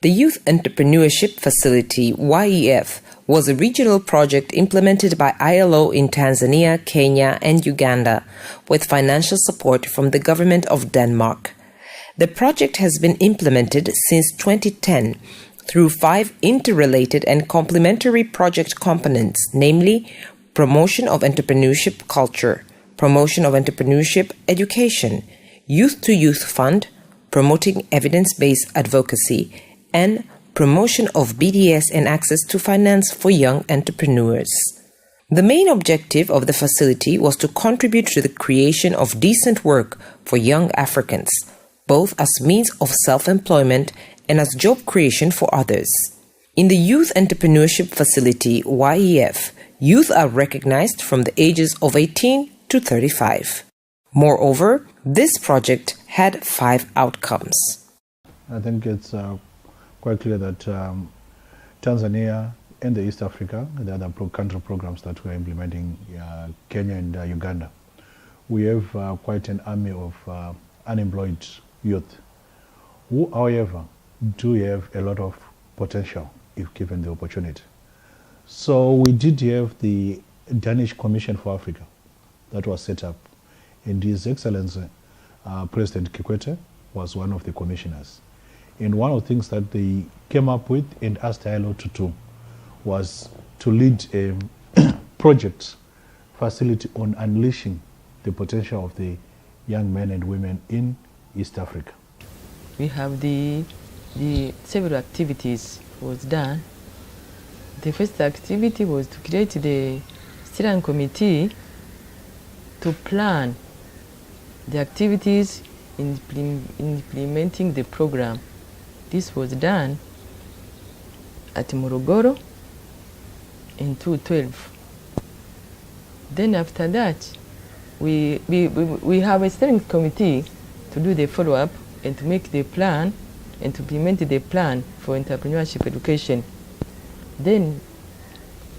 The Youth Entrepreneurship Facility, YEF, was a regional project implemented by ILO in Tanzania, Kenya, and Uganda, with financial support from the government of Denmark. The project has been implemented since 2010 through 5 interrelated and complementary project components, namely promotion of entrepreneurship culture, promotion of entrepreneurship education, youth-to-youth fund, promoting evidence-based advocacy, and promotion of BDS and access to finance for young entrepreneurs. The main objective of the facility was to contribute to the creation of decent work for young Africans, both as means of self-employment and as job creation for others. In the Youth Entrepreneurship Facility, YEF, youth are recognized from the ages of 18 to 35. Moreover, this project had 5 outcomes. I think it's quite clear that Tanzania and the East Africa, the other country programs that we're implementing, Kenya and Uganda, we have quite an army of unemployed youth who, however, do have a lot of potential if given the opportunity. So we did have the Danish Commission for Africa that was set up, and His Excellency President Kikwete was one of the commissioners. And one of the things that they came up with and asked ILO to do was to lead a project facility on unleashing the potential of the young men and women in East Africa. We have the several activities was done. The first activity was to create the steering committee to plan the activities in implementing the program. This was done at Morogoro in 2012. Then after that, we have a steering committee to do the follow-up and to make the plan and to implement the plan for entrepreneurship education. Then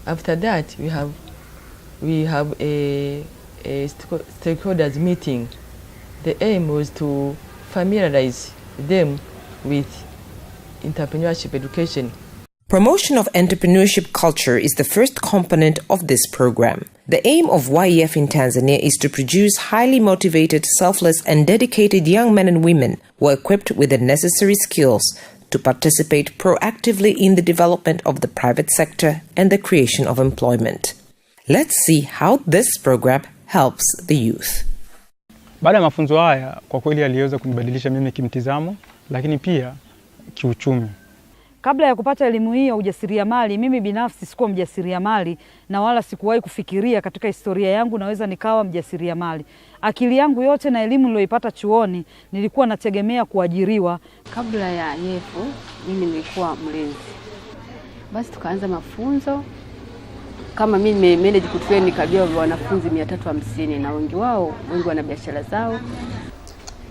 after that, we have a stakeholders meeting. The aim was to familiarize them with entrepreneurship education. Promotion of entrepreneurship culture is the first component of this program. The aim of YEF in Tanzania is to produce highly motivated, selfless, and dedicated young men and women who are equipped with the necessary skills to participate proactively in the development of the private sector and the creation of employment. Let's see how this program helps the youth. Baada ya mafunzo haya, kwa kweli aliweza kunibadilisha mimi kimtizamo, lakini pia kiuchumi. Kabla ya kupata elimu hii ya ujasiriamali, mimi binafsi sikuwa mjasiriamali na wala sikuwahi kufikiria katika historia yangu naweza nikawa mjasiriamali. Akili yangu yote na elimu niliyoipata chuoni nilikuwa nategemea kuajiriwa. Kabla ya yefu, mimi nilikuwa mlinzi. Basi tukaanza mafunzo. Kama mimi manage kutrain kabia wanafunzi 350 na wengi wana biashara zao.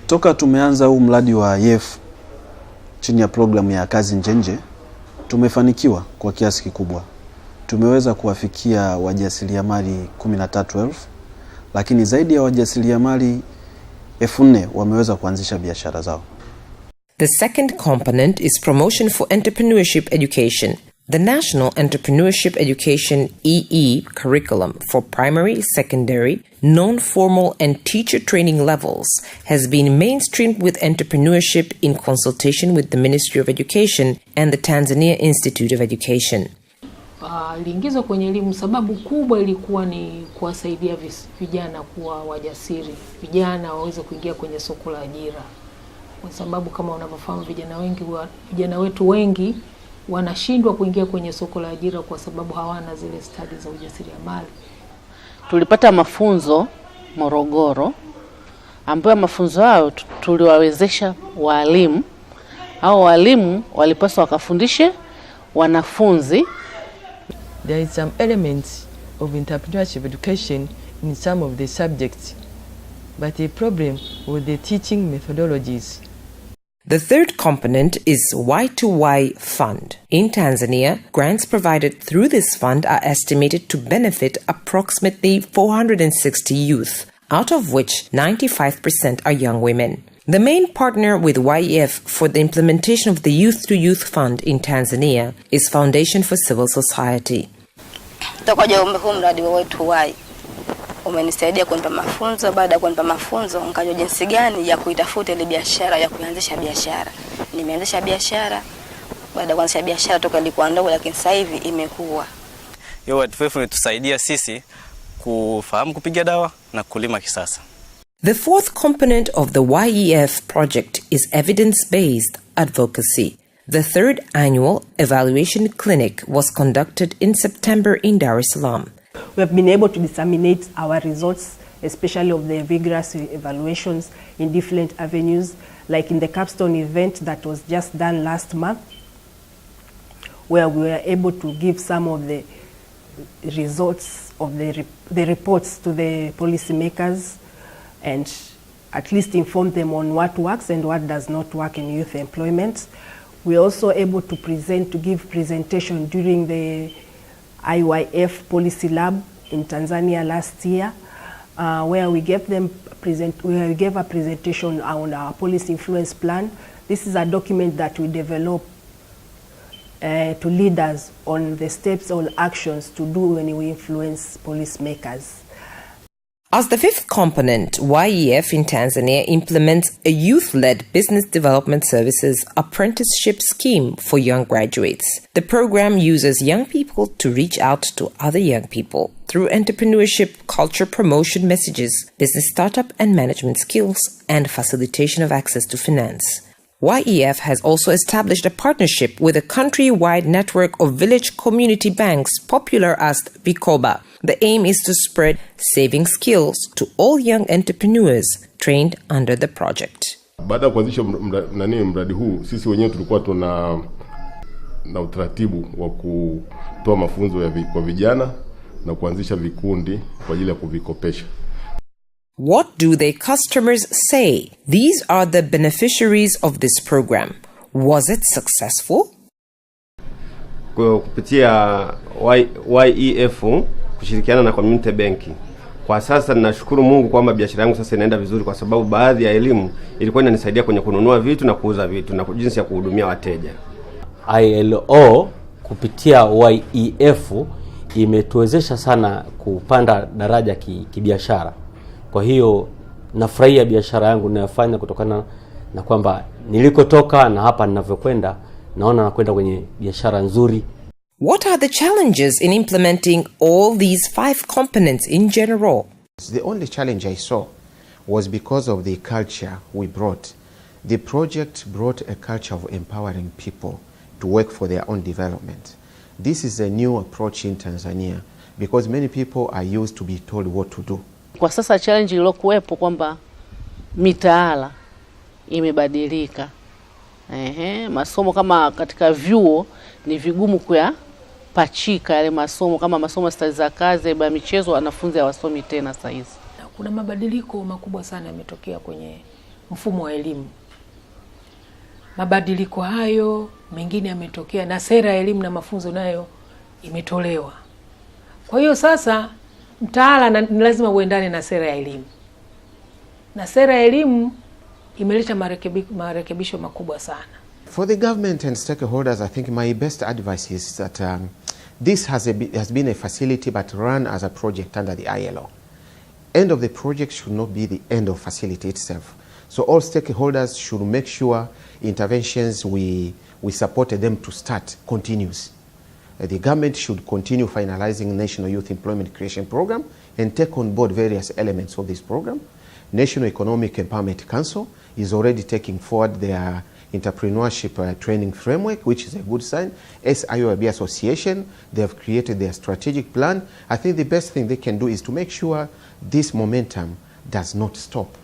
Toka tumeanza huu mradi wa YEF chini ya programu ya kazi njenje, tumefanikiwa kwa kiasi kikubwa. Tumeweza kuwafikia wajasiriamali 13,000, lakini zaidi ya wajasiriamali 4,000 wameweza kuanzisha biashara zao. The second component is promotion for entrepreneurship education. The National Entrepreneurship Education EE curriculum for primary, secondary, non-formal and teacher training levels has been mainstreamed with entrepreneurship in consultation with the Ministry of Education and the Tanzania Institute of Education. Iliingizwa kwenye elimu sababu kubwa ilikuwa ni kuwasaidia vijana kuwa wajasiri, vijana waweze kuingia kwenye soko la ajira. Kwa sababu kama unavyofahamu vijana wetu wengi wanashindwa kuingia kwenye soko la ajira kwa sababu hawana zile stadi za ujasiriamali. Tulipata mafunzo Morogoro, ambayo mafunzo hayo tuliwawezesha walimu. Hao walimu walipaswa wakafundishe wanafunzi. There is some elements of entrepreneurship education in some of the subjects, but the problem with the teaching methodologies. The third component is Y2Y Fund. In Tanzania, grants provided through this fund are estimated to benefit approximately 460 youth, out of which 95% are young women. The main partner with YEF for the implementation of the Youth to Youth Fund in Tanzania is Foundation for Civil Society. Huu mradi wetu wai umenisaidia kunipa mafunzo. Baada ya kunipa mafunzo nikajua jinsi gani ya kuitafuta ile biashara, ya kuanzisha biashara. Nimeanzisha biashara. Baada ya kuanzisha biashara toka ilikuwa ndogo, lakini sasa hivi imekuwa. Hiyo YEF imetusaidia sisi kufahamu kupiga dawa na kulima kisasa. The fourth component of the YEF project is evidence-based advocacy. The third annual evaluation clinic was conducted in September in Dar es Salaam. We have been able to disseminate our results, especially of the vigorous evaluations in different avenues, like in the capstone event that was just done last month, where we were able to give some of the results of the reports to the policymakers and at least inform them on what works and what does not work in youth employment. We are also able to give presentation during the IYF Policy Lab in Tanzania last year, where we gave a presentation on our policy influence plan. This is a document that we develop to leaders on the steps or actions to do when we influence policymakers. As the fifth component, YEF in Tanzania implements a youth-led business development services apprenticeship scheme for young graduates. The program uses young people to reach out to other young people through entrepreneurship, culture promotion messages, business startup and management skills, and facilitation of access to finance. YEF has also established a partnership with a country-wide network of village community banks popular as Vikoba. The aim is to spread saving skills to all young entrepreneurs trained under the project. Baada ya kuanzisha mradi huu, sisi wenyewe tulikuwa na utaratibu wa kutoa mafunzo kwa vijana na kuanzisha vikundi kwa ajili ya kuvikopesha. What do their customers say? These are the beneficiaries of this program. Was it successful? Kupitia YEF kushirikiana na community banki. Kwa sasa ninashukuru Mungu kwamba biashara yangu sasa inaenda vizuri, kwa sababu baadhi ya elimu ilikuwa inanisaidia kwenye kununua vitu na kuuza vitu na jinsi ya kuhudumia wateja. ILO kupitia YEF imetuwezesha sana kupanda daraja kibiashara. Kwa hiyo nafurahia biashara yangu ninayofanya kutokana na kwamba nilikotoka na hapa ninavyokwenda naona nakwenda kwenye biashara nzuri. What are the challenges in implementing all these 5 components in general? The only challenge I saw was because of the culture we brought. The project brought a culture of empowering people to work for their own development. This is a new approach in Tanzania because many people are used to be told what to do. Kwa sasa challenge iliyokuwepo kwamba mitaala imebadilika. Masomo kama katika vyuo ni vigumu kuyapachika yale masomo, kama masomo stadi za kazi ya michezo wanafunzi hawasomi tena sasa hizi. Kuna mabadiliko makubwa sana yametokea kwenye mfumo wa elimu. Mabadiliko hayo mengine yametokea na sera ya elimu na mafunzo nayo imetolewa. Kwa hiyo sasa mtaala ni lazima uendane na sera ya elimu. Na sera ya elimu imeleta marekebisho makubwa sana. For the government and stakeholders, I think my best advice is that this has been a facility but run as a project under the ILO. End of the project should not be the end of facility itself. So all stakeholders should make sure interventions we supported them to start continues. The government should continue finalizing National Youth Employment Creation Program and take on board various elements of this program. National Economic Empowerment Council is already taking forward their entrepreneurship training framework, which is a good sign. SIOB Association, they have created their strategic plan. I think the best thing they can do is to make sure this momentum does not stop.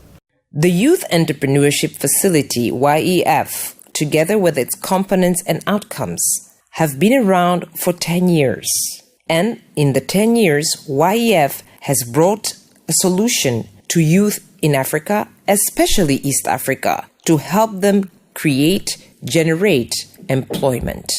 The Youth Entrepreneurship Facility, YEF, together with its components and outcomes, have been around for 10 years. And in the 10 years, YEF has brought a solution to youth in Africa, especially East Africa, to help them generate employment.